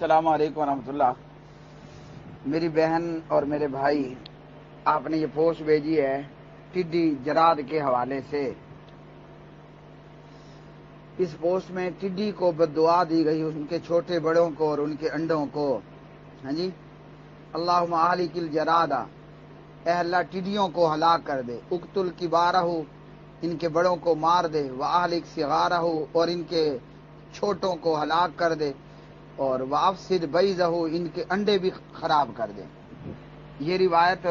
अस्सलाम वालेकुम रहमतुल्लाह। मेरी बहन और मेरे भाई, आपने ये पोस्ट भेजी है टिड्डी जराद के हवाले से। इस पोस्ट में टिड्डी को बद्दुआ दी गई, उनके छोटे बड़ों को और उनके अंडों को। हाँ जी, अल्लाहुम्मा आहलिकिल जरादा, ऐ अल्लाह टिड्डियों को हलाक कर दे। उक्तुल किबारहु, इनके बड़ों को मार दे। व आहलिक सिगारहु, और इनके छोटों को हलाक कर दे। और वाफसिद बैज़हु, इनके अंडे भी खराब कर दे। ये रिवायत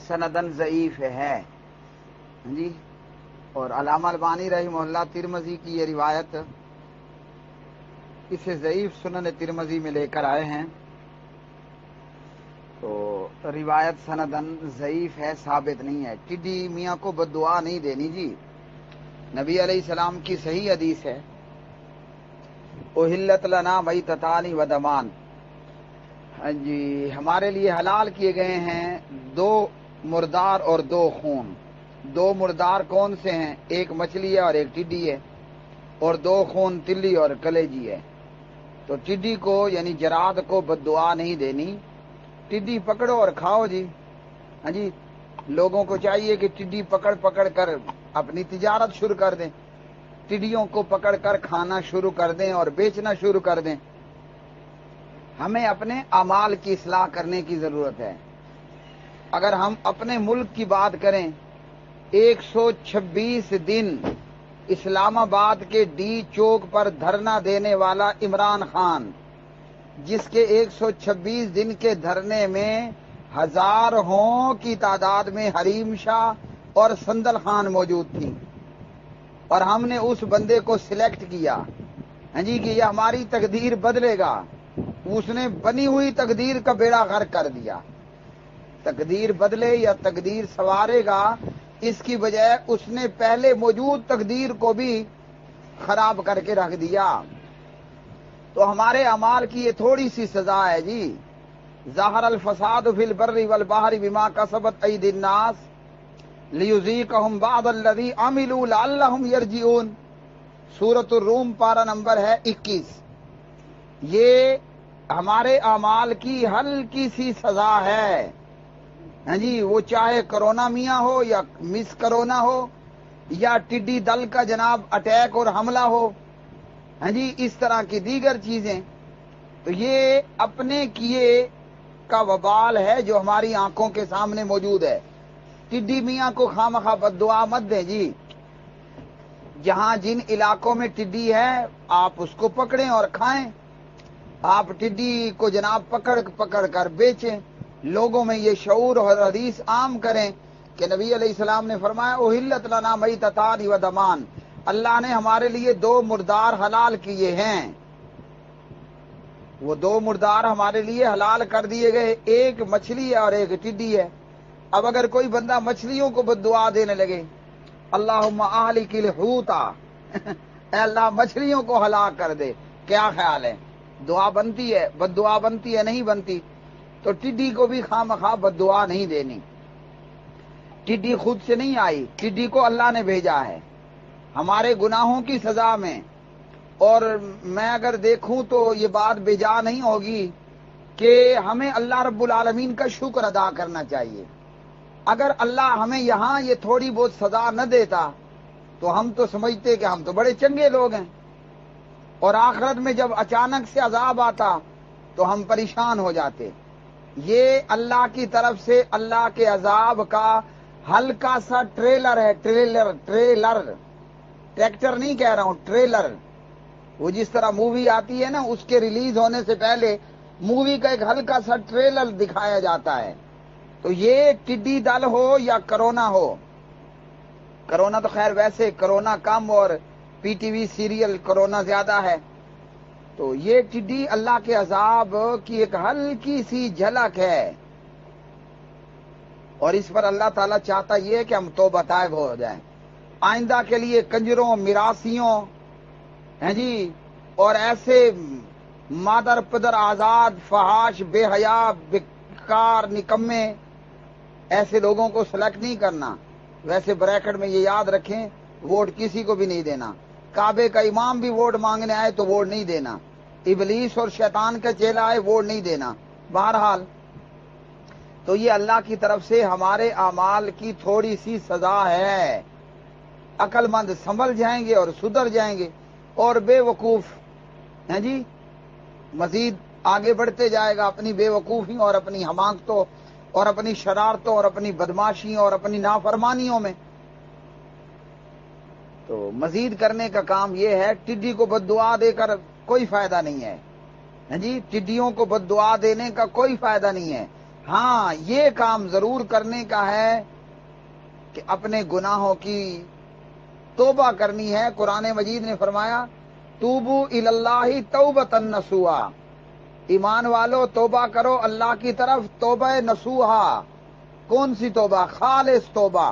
सनदन ज़ईफ है जी। और अल्लामा अलबानी रहिमहुल्लाह तिरमिज़ी की ये रिवायत इसे ज़ईफ सुनन तिरमिज़ी में लेकर आए हैं। तो रिवायत सनदन ज़ईफ है, साबित नहीं है। टिड्डी मियाँ को बद्दुआ नहीं देनी जी। नबी अलैहिस्सलाम की सही हदीस है, उहिल्लत लना मैततानी व दमान। हाँ जी, हमारे लिए हलाल किए गए हैं 2 मुर्दार और 2 खून। 2 मुर्दार कौन से हैं? एक मछली है और एक टिड्डी है। और 2 खून तिल्ली और कलेजी है। तो टिड्डी को यानी जराद को बद्दुआ नहीं देनी। टिड्डी पकड़ो और खाओ जी। हाँ जी, लोगों को चाहिए कि टिड्डी पकड़ पकड़ कर अपनी तिजारत शुरू कर दें, टिड्डियों को पकड़ कर खाना शुरू कर दें और बेचना शुरू कर दें। हमें अपने अमाल की इस्लाह करने की जरूरत है। अगर हम अपने मुल्क की बात करें, 126 दिन इस्लामाबाद के डी चौक पर धरना देने वाला इमरान खान, जिसके 126 दिन के धरने में हजारों की तादाद में हरीम शाह और संदल खान मौजूद थी, और हमने उस बंदे को सिलेक्ट किया हाँ जी कि यह हमारी तकदीर बदलेगा। उसने बनी हुई तकदीर का बेड़ा गर्क कर दिया। तकदीर बदले या तकदीर संवारेगा, इसकी बजाय उसने पहले मौजूद तकदीर को भी खराब करके रख दिया। तो हमारे अमाल की ये थोड़ी सी सजा है जी। ज़हरल फसाद फिल बर्रि वल बहरि बिमा कसबत अयदिन नास लियुज़ीक़हुम बअदल्लज़ी अमिलू लअल्लहुम यरजिऊन। सूरतुर रूम पारा नंबर है 21। ये हमारे अमाल की हल्की सी सजा है। हाँ जी, वो चाहे कोरोना मियाँ हो या मिस कोरोना हो या टिड्डी दल का जनाब अटैक और हमला हो, हाँ जी, इस तरह की दीगर चीजें। तो ये अपने किए का वबाल है जो हमारी आंखों के सामने मौजूद है। टिड्डी मियाँ को खामखा बद्दुआ मत दें जी। जहां जिन इलाकों में टिड्डी है, आप उसको पकड़ें और खाएं। आप टिड्डी को जनाब पकड़ पकड़ कर बेचें। लोगों में ये शऊर और हदीस आम करें कि नबी अलैहिस्सलाम ने फरमाया उहिल्लत लना मैततानी व दमान, अल्लाह ने हमारे लिए 2 मुर्दार हलाल किए हैं। वो 2 मुर्दार हमारे लिए हलाल कर दिए गए, एक मछली है और एक टिड्डी है। अब अगर कोई बंदा मछलियों को बद्दुआ देने लगे, अल्लाहुम्मा आहलिकिल हूता, अल्लाह मछलियों को हलाक कर दे, क्या ख्याल है? दुआ बनती है? बद्दुआ बनती है? नहीं बनती। तो टिड्डी को भी खामखा बद्दुआ नहीं देनी। टिड्डी खुद से नहीं आई, टिड्डी को अल्लाह ने भेजा है हमारे गुनाहों की सजा में। और मैं अगर देखूं तो ये बात बेजा नहीं होगी कि हमें अल्लाह रब्बुल आलमीन का शुक्र अदा करना चाहिए। अगर अल्लाह हमें यहाँ ये थोड़ी बहुत सजा न देता तो हम तो समझते कि हम तो बड़े चंगे लोग हैं, और आखिरत में जब अचानक से अजाब आता तो हम परेशान हो जाते। ये अल्लाह की तरफ से अल्लाह के अजाब का हल्का सा ट्रेलर है। ट्रेलर ट्रैक्टर नहीं कह रहा हूं, ट्रेलर। वो जिस तरह मूवी आती है ना, उसके रिलीज होने से पहले मूवी का एक हल्का सा ट्रेलर दिखाया जाता है। तो ये टिड्डी दल हो या कोरोना हो, कोरोना तो खैर वैसे कोरोना कम और पीटीवी सीरियल कोरोना ज्यादा है, तो ये टिड्डी अल्लाह के अजाब की एक हल्की सी झलक है। और इस पर अल्लाह ताला चाहता ये है कि हम तौबा ताइब हो जाएं। आइंदा के लिए कंजरों, मिरासियों हैं जी, और ऐसे मादर पदर आजाद, फहाश, बेहया, बेकार, निकम्मे, ऐसे लोगों को सेलेक्ट नहीं करना। वैसे ब्रैकेट में ये याद रखें, वोट किसी को भी नहीं देना। काबे का इमाम भी वोट मांगने आए तो वोट नहीं देना। ابلیس اور شیطان کا چیلا ہے ووٹ نہیں دینا. بہرحال تو یہ اللہ کی طرف سے ہمارے اعمال کی تھوڑی سی سزا ہے. عقل مند سنبھل جائیں گے اور سدھر جائیں گے، اور بے وقوف ہیں جی مزید آگے بڑھتے جائے گا اپنی بے وقوفیوں اور اپنی حماقتوں اور اپنی شرارتوں اور اپنی بدماشیوں اور اپنی نافرمانیوں میں. تو مزید کرنے کا کام یہ ہے، ٹڈی کو بد دعا دے کر کوئی فائدہ نہیں ہے. ہاں جی، ٹڈیوں کو بد دعا دینے کا کوئی فائدہ نہیں ہے. ہاں یہ کام ضرور کرنے کا ہے کہ اپنے گناہوں کی توبہ کرنی ہے. قرآن مجید نے فرمایا توبو الی اللہ توبۃ نصوحا، ایمان والو توبہ کرو اللہ کی طرف توبہ نصوحا. کون سی توبہ؟ خالص توبہ.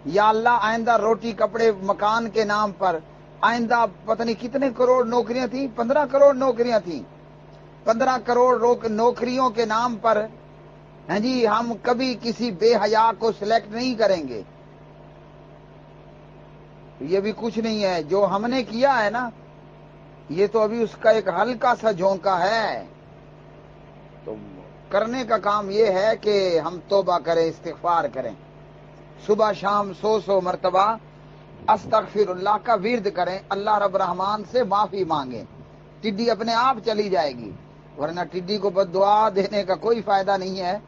یا اللہ آئندہ روٹی کپڑے مکان کے نام پر آئندہ پتہ نہیں کتنے کروڑ نوکریاں تھیں، 15 کروڑ نوکریاں تھیں، 15 کروڑ نوکریوں کے نام پر ہیں جی ہم کبھی کسی بے حیا کو سلیکٹ نہیں کریں گے. یہ بھی کچھ نہیں ہے جو ہم نے کیا ہے نا، یہ تو ابھی اس کا ایک ہلکا سا جھونکا ہے. تو کرنے کا کام یہ ہے کہ ہم توبہ کریں، استغفار کریں، صبح شام 100 مرتبہ استغفر اللہ کا ورد کریں، اللہ رب رحمان سے معافی مانگیں. ٹڈی اپنے آپ چلی جائے گی، ورنہ ٹڈی کو بد دعا دینے کا کوئی فائدہ نہیں ہے.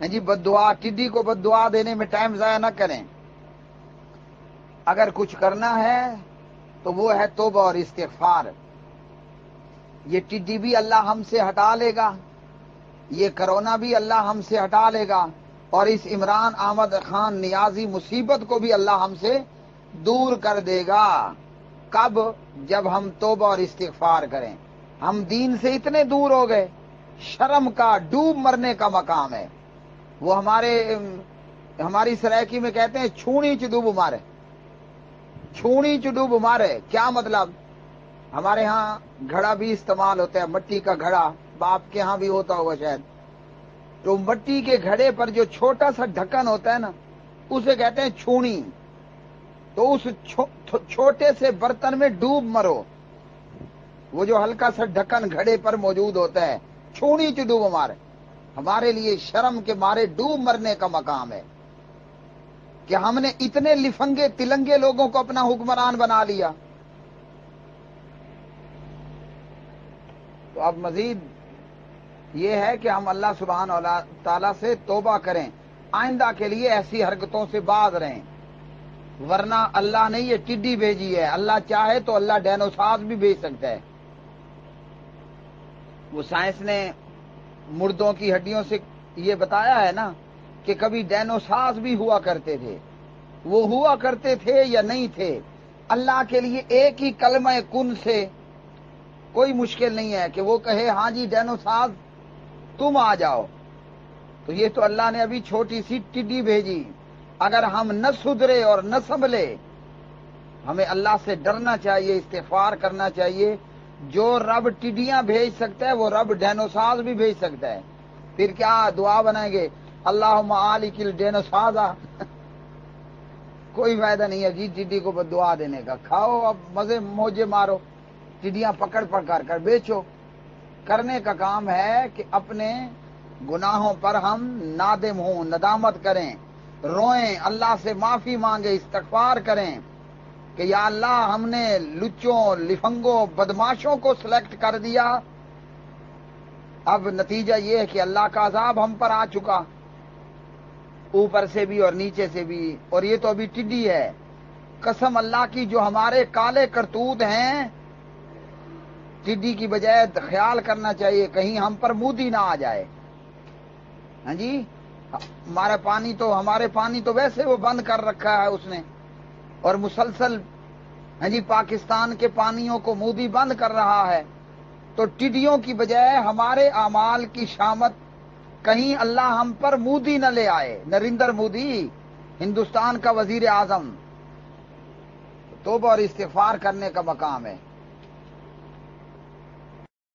جی بد دعا، ٹڈی کو بد دعا دینے میں ٹائم ضائع نہ کریں. اگر کچھ کرنا ہے تو وہ ہے توبہ اور استغفار. یہ ٹڈی بھی اللہ ہم سے ہٹا لے گا، یہ کرونا بھی اللہ ہم سے ہٹا لے گا، اور اس عمران احمد خان نیازی مصیبت کو بھی اللہ ہم سے دور کر دے گا. کب؟ جب ہم توبہ اور استغفار کریں. ہم دین سے اتنے دور ہو گئے، شرم کا ڈوب مرنے کا مقام ہے. وہ ہماری سرائکی میں کہتے ہیں چھونی چ ڈوب مارے، چھونی چ ڈوب مارے. کیا مطلب؟ ہمارے ہاں گھڑا بھی استعمال ہوتا ہے، مٹی کا گھڑا، باپ کے ہاں بھی ہوتا ہوگا شاید. تو مٹی کے گھڑے پر جو چھوٹا سا ڈھکن ہوتا ہے نا، اسے کہتے ہیں چھونی. تو اس چھوٹے سے برتن میں ڈوب مرو. وہ جو ہلکا سا ڈھکن گھڑے پر موجود ہوتا ہے، چھونی چ ڈوب مارے. ہمارے لیے شرم کے مارے ڈوب مرنے کا مقام ہے کہ ہم نے اتنے لفنگے تلنگے لوگوں کو اپنا حکمران بنا لیا. تو اب مزید یہ ہے کہ ہم اللہ سبحانہ تعالیٰ سے توبہ کریں، آئندہ کے لیے ایسی حرکتوں سے باز رہیں. ورنہ اللہ نے یہ ٹڈی بھیجی ہے، اللہ چاہے تو اللہ ڈینوسار بھی بھیج سکتا ہے. وہ سائنس نے مردوں کی ہڈیوں سے یہ بتایا ہے نا کہ کبھی ڈینوسار بھی ہوا کرتے تھے. وہ ہوا کرتے تھے یا نہیں تھے، اللہ کے لیے ایک ہی کلمہ کن سے کوئی مشکل نہیں ہے کہ وہ کہے ہاں جی ڈینوسار تم آ جاؤ. تو یہ تو اللہ نے ابھی چھوٹی سی ٹڈی بھیجی. اگر ہم نہ سدھرے اور نہ سنبھلے، ہمیں اللہ سے ڈرنا چاہیے، استغفار کرنا چاہیے. جو رب ٹڈیاں بھیج سکتا ہے وہ رب ڈینوسار بھی بھیج سکتا ہے. پھر کیا دعا بنائیں گے اللہم آلک الڈینوسار؟ کوئی فائدہ نہیں ہے جی ٹڈی کو بد دعا دینے کا. کھاؤ اب مزے موجے مارو، ٹڈیاں پکڑ کر بیچو. کرنے کا کام ہے کہ اپنے گناہوں پر ہم نادم ہوں، ندامت کریں، روئیں، اللہ سے معافی مانگیں، استغفار کریں کہ یا اللہ ہم نے لچوں، لفنگوں، بدماشوں کو سلیکٹ کر دیا. اب نتیجہ یہ ہے کہ اللہ کا عذاب ہم پر آ چکا، اوپر سے بھی اور نیچے سے بھی. اور یہ تو ابھی ٹڈی ہے. قسم اللہ کی جو ہمارے کالے کرتوت ہیں، ٹڈی کی بجائے خیال کرنا چاہیے کہیں ہم پر مودی نہ آ جائے. ہاں جی، ہمارے پانی تو ویسے وہ بند کر رکھا ہے اس نے، اور مسلسل ہاں جی پاکستان کے پانیوں کو مودی بند کر رہا ہے. تو ٹڈیوں کی بجائے ہمارے اعمال کی شامت کہیں اللہ ہم پر مودی نہ لے آئے. نریندر مودی ہندوستان کا وزیر اعظم. توبہ اور استغفار کرنے کا مقام ہے.